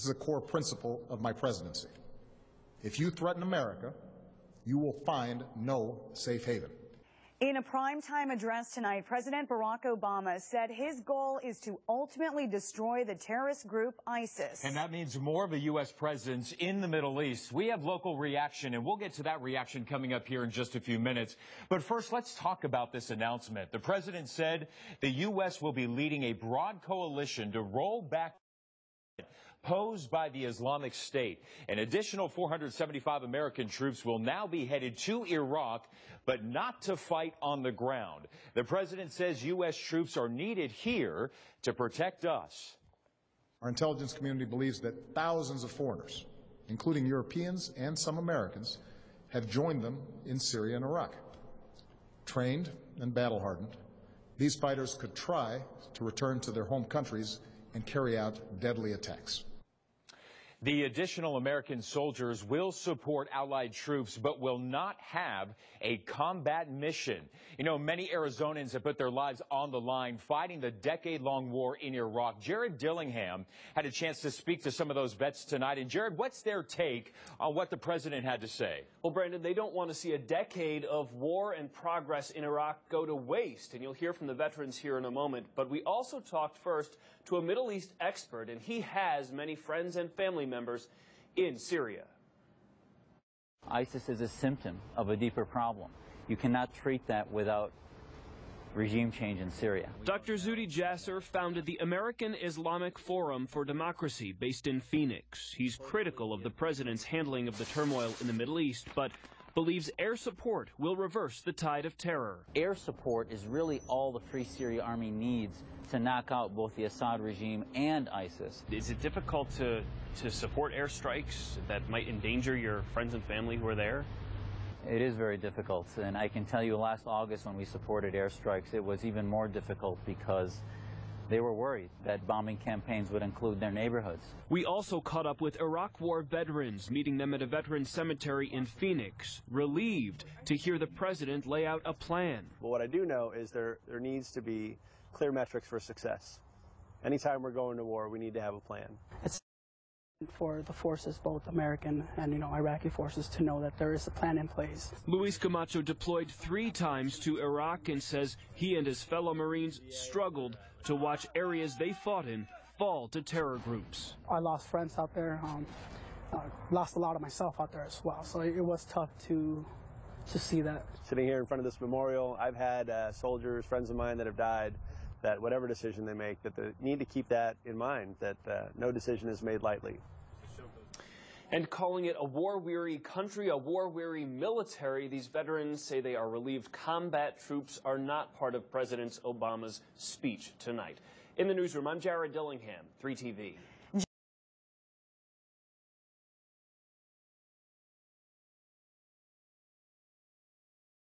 is a core principle of my presidency. If you threaten America, you will find no safe haven. In a primetime address tonight, President Barack Obama said his goal is to ultimately destroy the terrorist group ISIS. And that means more of a U.S. presence in the Middle East. We have local reaction, and we'll get to that reaction coming up here in just a few minutes. But first, let's talk about this announcement. The president said the U.S. will be leading a broad coalition to roll back posed by the Islamic State. An additional 475 American troops will now be headed to Iraq, but not to fight on the ground. The president says U.S. troops are needed here to protect us. Our intelligence community believes that thousands of foreigners, including Europeans and some Americans, have joined them in Syria and Iraq. Trained and battle-hardened, these fighters could try to return to their home countries and carry out deadly attacks. The additional American soldiers will support allied troops, but will not have a combat mission. You know, many Arizonans have put their lives on the line fighting the decade-long war in Iraq. Jared Dillingham had a chance to speak to some of those vets tonight. And Jared, what's their take on what the president had to say? Well, Brandon, they don't want to see a decade of war and progress in Iraq go to waste. And you'll hear from the veterans here in a moment. But we also talked first to a Middle East expert, and he has many friends and family members in Syria. ISIS is a symptom of a deeper problem. You cannot treat that without regime change in Syria. Dr. Zuhdi Jasser founded the American Islamic Forum for Democracy based in Phoenix. He's critical of the president's handling of the turmoil in the Middle East, but believes air support will reverse the tide of terror. Air support is really all the Free Syria Army needs to knock out both the Assad regime and ISIS. Is it difficult to support airstrikes that might endanger your friends and family who are there? It is very difficult, and I can tell you last August when we supported airstrikes, it was even more difficult because they were worried that bombing campaigns would include their neighborhoods. We also caught up with Iraq War veterans, meeting them at a veterans cemetery in Phoenix, relieved to hear the president lay out a plan. But what I do know is there needs to be clear metrics for success. Anytime we're going to war, we need to have a plan. It's for the forces, both American and Iraqi forces, to know that there is a plan in place. Luis Camacho deployed 3 times to Iraq and says he and his fellow Marines struggled to watch areas they fought in fall to terror groups. I lost friends out there, lost a lot of myself out there as well, so it was tough to see that. Sitting here in front of this memorial, I've had soldiers, friends of mine that have died, that whatever decision they make, that they need to keep that in mind, that no decision is made lightly. And calling it a war-weary country, a war-weary military, these veterans say they are relieved combat troops are not part of President Obama's speech tonight. In the newsroom, I'm Jared Dillingham, 3TV.